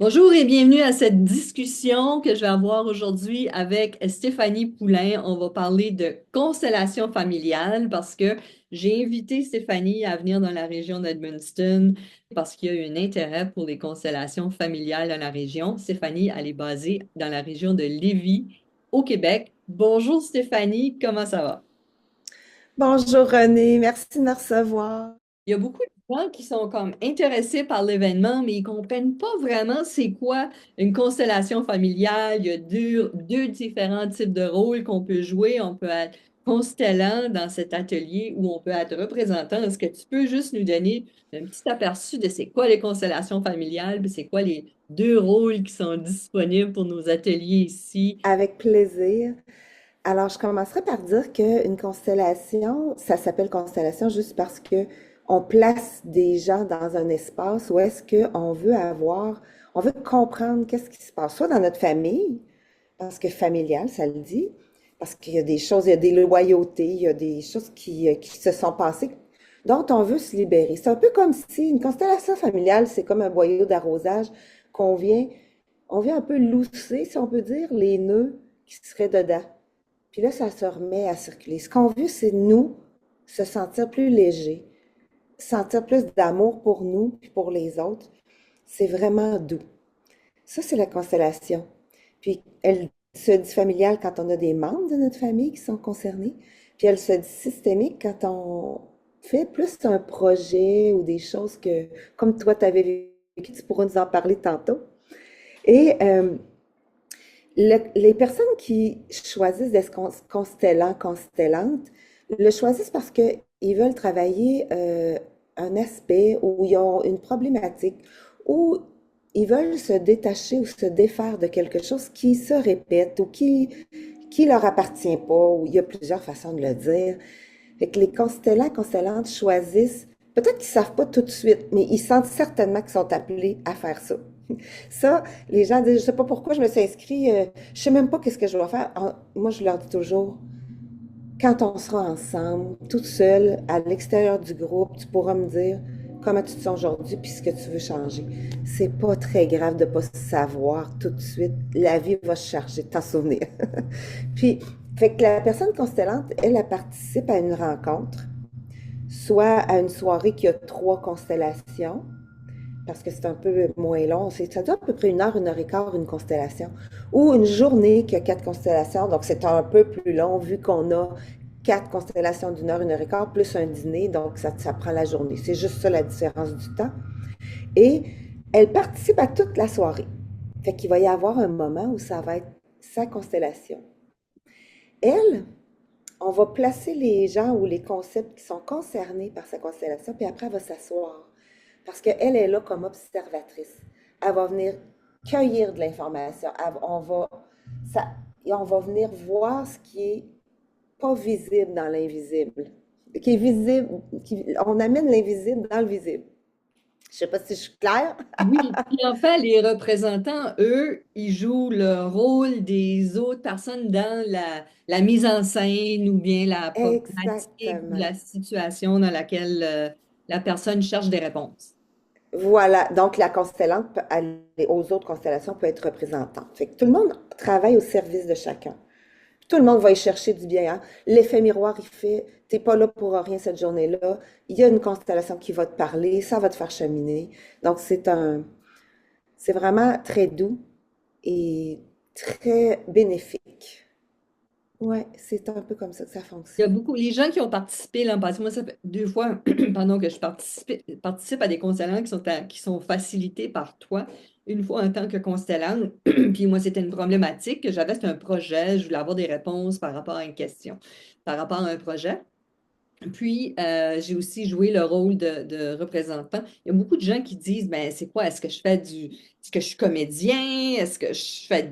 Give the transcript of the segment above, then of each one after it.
Bonjour et bienvenue à cette discussion que je vais avoir aujourd'hui avec Stéphanie Poulain. On va parler de constellation familiale parce que j'ai invité Stéphanie à venir dans la région d'Edmundston parce qu'il y a un intérêt pour les constellations familiales dans la région. Stéphanie, elle est basée dans la région de Lévis, au Québec. Bonjour Stéphanie, comment ça va? Bonjour René, merci de me recevoir. Il y a beaucoup de gens qui sont comme intéressés par l'événement, mais ils comprennent pas vraiment c'est quoi une constellation familiale. Il y a deux différents types de rôles qu'on peut jouer. On peut être constellant dans cet atelier ou on peut être représentant. Est-ce que tu peux juste nous donner un petit aperçu de c'est quoi les constellations familiales, puis c'est quoi les deux rôles qui sont disponibles pour nos ateliers ici? Avec plaisir. Alors, je commencerai par dire qu'une constellation, ça s'appelle constellation juste parce que on place des gens dans un espace où est-ce qu'on veut avoir, on veut comprendre qu'est-ce qui se passe, soit dans notre famille, parce que familial, ça le dit, parce qu'il y a des choses, il y a des loyautés, il y a des choses qui se sont passées dont on veut se libérer. C'est un peu comme si une constellation familiale, c'est comme un boyau d'arrosage qu'on vient, on vient un peu lousser, si on peut dire, les nœuds qui seraient dedans. Puis là, ça se remet à circuler. Ce qu'on veut, c'est nous se sentir plus léger, sentir plus d'amour pour nous puis pour les autres. C'est vraiment doux. Ça, c'est la constellation. Puis elle se dit familiale quand on a des membres de notre famille qui sont concernés. Puis elle se dit systémique quand on fait plus un projet ou des choses que, comme toi, tu avais vécu, tu pourras nous en parler tantôt. Et les personnes qui choisissent d'être constellants, constellantes, le choisissent parce qu'ils veulent travailler un aspect où ils ont une problématique, où ils veulent se détacher ou se défaire de quelque chose qui se répète ou qui leur appartient pas, ou il y a plusieurs façons de le dire. Fait que les constellants, constellantes choisissent, peut-être qu'ils savent pas tout de suite, mais ils sentent certainement qu'ils sont appelés à faire ça. Ça, les gens disent, je sais pas pourquoi je me suis inscrit, je sais même pas qu'est-ce que je dois faire. Moi, je leur dis toujours, quand on sera ensemble, toute seule, à l'extérieur du groupe, tu pourras me dire comment tu te sens aujourd'hui puis ce que tu veux changer. C'est pas très grave de pas savoir tout de suite. La vie va se charger de t'en souvenir. Puis, fait que la personne constellante, elle participe à une rencontre, soit à une soirée qui a trois constellations, parce que c'est un peu moins long. Ça dure à peu près une heure et quart, une constellation. Ou une journée qui a quatre constellations, donc c'est un peu plus long vu qu'on a quatre constellations d'une heure et quart, plus un dîner, donc ça prend la journée. C'est juste ça la différence du temps. Et elle participe à toute la soirée. Fait qu'il va y avoir un moment où ça va être sa constellation. Elle, on va placer les gens ou les concepts qui sont concernés par sa constellation, puis après, elle va s'asseoir. Parce qu'elle est là comme observatrice. Elle va venir cueillir de l'information. Ça, et on va venir voir ce qui est pas visible dans l'invisible. Qui est visible, on amène l'invisible dans le visible. Je sais pas si je suis claire. Oui, puis en fait, les représentants, eux, ils jouent le rôle des autres personnes dans la mise en scène ou bien la problématique ou Exactement. la situation dans laquelle la personne cherche des réponses. Voilà, donc la constellante peut aller aux autres constellations peut être représentante. Fait que tout le monde travaille au service de chacun. Tout le monde va y chercher du bien, hein. L'effet miroir, il fait, t'es pas là pour rien cette journée-là. Il y a une constellation qui va te parler, ça va te faire cheminer. Donc c'est vraiment très doux et très bénéfique. Ouais, c'est un peu comme ça que ça Il y a fonctionne. beaucoup, les gens qui ont participé l'an passé, moi, ça fait 2 fois, pardon, que je participe à des constellants qui sont facilités par toi. Une fois en tant que constellante, puis moi, c'était une problématique que j'avais, c'était un projet, je voulais avoir des réponses par rapport à une question, par rapport à un projet. Puis, j'ai aussi joué le rôle de représentant. Il y a beaucoup de gens qui disent, ben, c'est quoi, est-ce que je suis comédien? Est-ce que je fais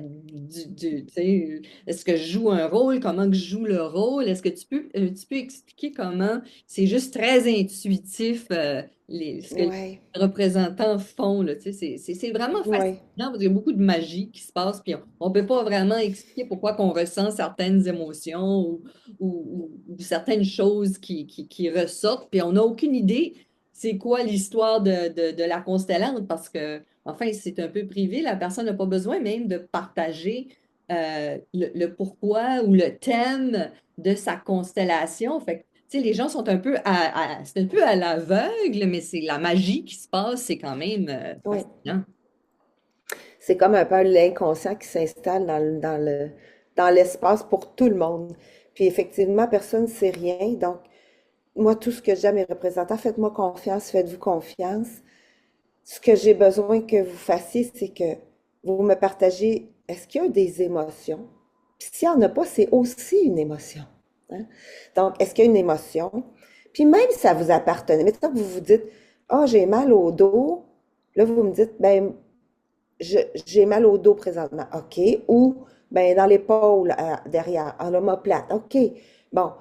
tu sais, est-ce que je joue un rôle? Comment que je joue le rôle? Est-ce que tu peux expliquer comment c'est juste très intuitif, ce que les Ouais, représentants font, là, tu sais, c'est vraiment fascinant ouais. parce qu'il y a beaucoup de magie qui se passe, puis on ne peut pas vraiment expliquer pourquoi qu'on ressent certaines émotions ou certaines choses qui ressortent, puis on n'a aucune idée c'est quoi l'histoire de la constellante, parce que, enfin, c'est un peu privé, la personne n'a pas besoin même de partager le pourquoi ou le thème de sa constellation. Fait que, tu sais, les gens sont un peu c'est un peu à l'aveugle, mais c'est la magie qui se passe, c'est quand même Oui. fascinant. C'est comme un peu l'inconscient qui s'installe dans l'espace pour tout le monde. Puis effectivement, personne ne sait rien. Donc, moi, tout ce que j'aime, mes représentants, faites-moi confiance, faites-vous confiance. Ce que j'ai besoin que vous fassiez, c'est que vous me partagez, est-ce qu'il y a des émotions? Puis s'il n'y en a pas, c'est aussi une émotion. Hein? Donc, est-ce qu'il y a une émotion? Puis même si ça vous appartenait, maintenant que vous vous dites, ah, j'ai mal au dos, là, vous me dites, ben, j'ai mal au dos présentement. OK. Ou, ben, dans l'épaule, derrière, en omoplate. OK. Bon.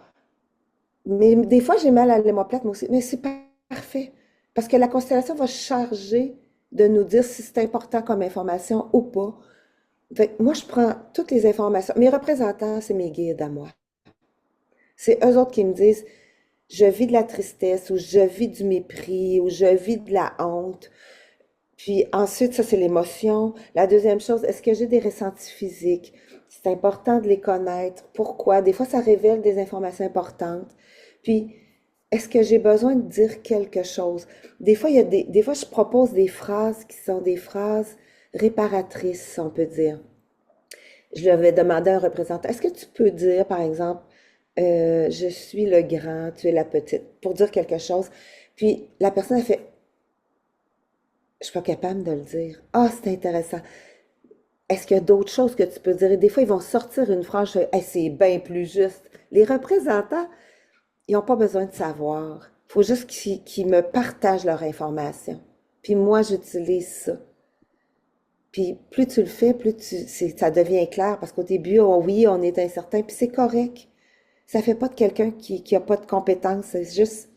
Mais des fois, j'ai mal à l'omoplate, moi aussi. Mais c'est parfait. Parce que la constellation va charger de nous dire si c'est important comme information ou pas. Fait que moi, je prends toutes les informations. Mes représentants, c'est mes guides à moi. C'est eux autres qui me disent, je vis de la tristesse, ou je vis du mépris, ou je vis de la honte. Puis ensuite, ça, c'est l'émotion. La deuxième chose, est-ce que j'ai des ressentis physiques? C'est important de les connaître. Pourquoi? Des fois, ça révèle des informations importantes. Puis, est-ce que j'ai besoin de dire quelque chose? Des fois, des fois, je propose des phrases qui sont des phrases réparatrices, si on peut dire. Je lui avais demandé à un représentant, est-ce que tu peux dire, par exemple, je suis le grand, tu es la petite, pour dire quelque chose. Puis la personne a fait, je suis pas capable de le dire. Ah, c'est intéressant. Est-ce qu'il y a d'autres choses que tu peux dire? Et des fois, ils vont sortir une phrase, je fais, hey, c'est bien plus juste. Les représentants, ils n'ont pas besoin de savoir. Il faut juste qu'ils me partagent leur information. Puis moi, j'utilise ça. Puis plus tu le fais, ça devient clair parce qu'au début, oui, on est incertain, puis c'est correct. Ça fait pas de quelqu'un qui a pas de compétences, c'est juste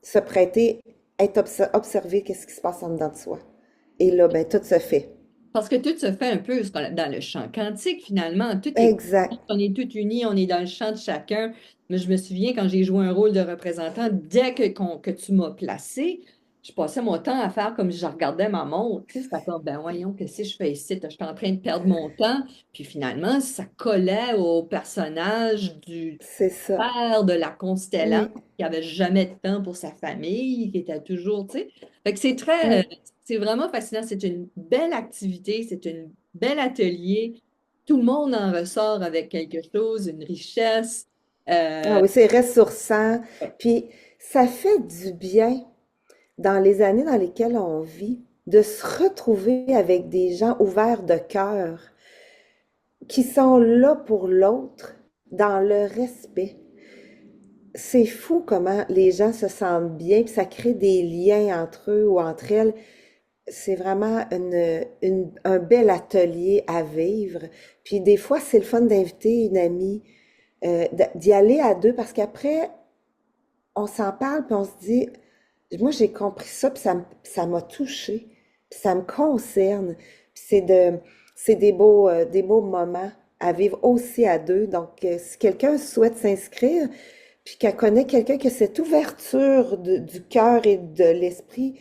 se prêter, être observer qu'est-ce qui se passe en dedans de soi. Et là, ben, tout se fait. Parce que tout se fait un peu dans le champ quantique, finalement. Tout est, Exact. on est tous unis, on est dans le champ de chacun. Mais je me souviens quand j'ai joué un rôle de représentant, dès que tu m'as placé, je passais mon temps à faire comme si je regardais ma montre. Tu sais, c'était comme, ben voyons, qu'est-ce que je fais ici? Je suis en train de perdre mon temps. Puis finalement, ça collait au personnage du C'est ça. père de la constellante Oui, qui avait jamais de temps pour sa famille, qui était toujours, tu sais. Fait que c'est très, oui. c'est vraiment fascinant. C'est une belle activité, c'est un bel atelier. Tout le monde en ressort avec quelque chose, une richesse. Ah Euh, oui, c'est ressourçant. Puis ça fait du bien dans les années dans lesquelles on vit de se retrouver avec des gens ouverts de cœur qui sont là pour l'autre dans le respect. C'est fou comment les gens se sentent bien, puis ça crée des liens entre eux ou entre elles. C'est vraiment un bel atelier à vivre. Puis des fois, c'est le fun d'inviter une amie, d'y aller à deux, parce qu'après, on s'en parle, puis on se dit, moi j'ai compris ça, puis ça m'a touché, puis ça me concerne. Puis c'est des beaux moments à vivre aussi à deux. Donc, si quelqu'un souhaite s'inscrire, puis qu'elle connaît quelqu'un qui a cette ouverture du cœur et de l'esprit,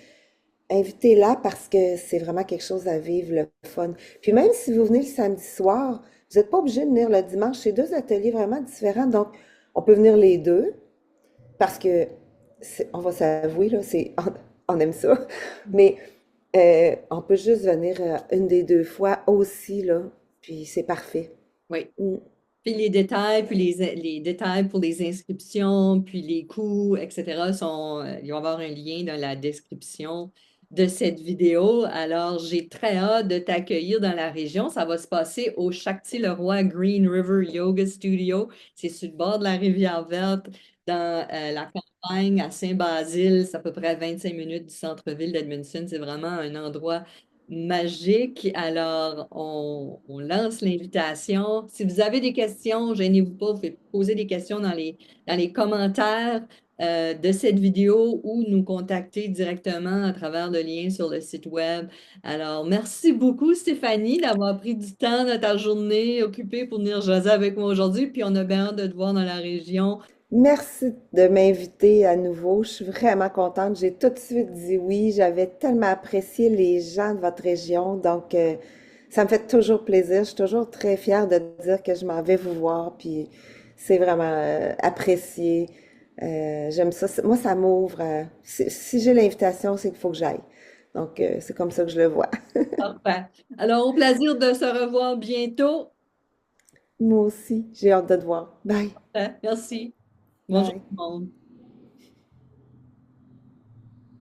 invitez-la parce que c'est vraiment quelque chose à vivre, le fun. Puis même si vous venez le samedi soir, vous n'êtes pas obligé de venir le dimanche. C'est deux ateliers vraiment différents. Donc, on peut venir les deux parce que, on va s'avouer, là, on aime ça. Mais on peut juste venir une des deux fois aussi, là. Puis c'est parfait. oui. Mm. Puis les détails, puis les détails pour les inscriptions, puis les coûts, etc. Il va y avoir un lien dans la description de cette vidéo. Alors, j'ai très hâte de t'accueillir dans la région. Ça va se passer au Shakti-Leroy Green River Yoga Studio. C'est sur le bord de la rivière Verte, dans la campagne à Saint-Basile. C'est à peu près à 25 minutes du centre-ville d'Edmundston. C'est vraiment un endroit magique. Alors, on lance l'invitation. Si vous avez des questions, gênez-vous pas, vous pouvez poser des questions dans les commentaires de cette vidéo ou nous contacter directement à travers le lien sur le site web. Alors, merci beaucoup, Stéphanie, d'avoir pris du temps dans ta journée occupée pour venir jaser avec moi aujourd'hui. Puis, on a bien hâte de te voir dans la région Merci de m'inviter à nouveau. Je suis vraiment contente. J'ai tout de suite dit oui. J'avais tellement apprécié les gens de votre région. Donc, ça me fait toujours plaisir. Je suis toujours très fière de dire que je m'en vais vous voir. Puis, c'est vraiment apprécié. J'aime ça. Moi, ça m'ouvre. Si j'ai l'invitation, c'est qu'il faut que j'aille. Donc, c'est comme ça que je le vois. Parfait. Alors, au plaisir de se revoir bientôt. Moi aussi, j'ai hâte de te voir. Bye. Merci. Bonjour Bye. tout le monde.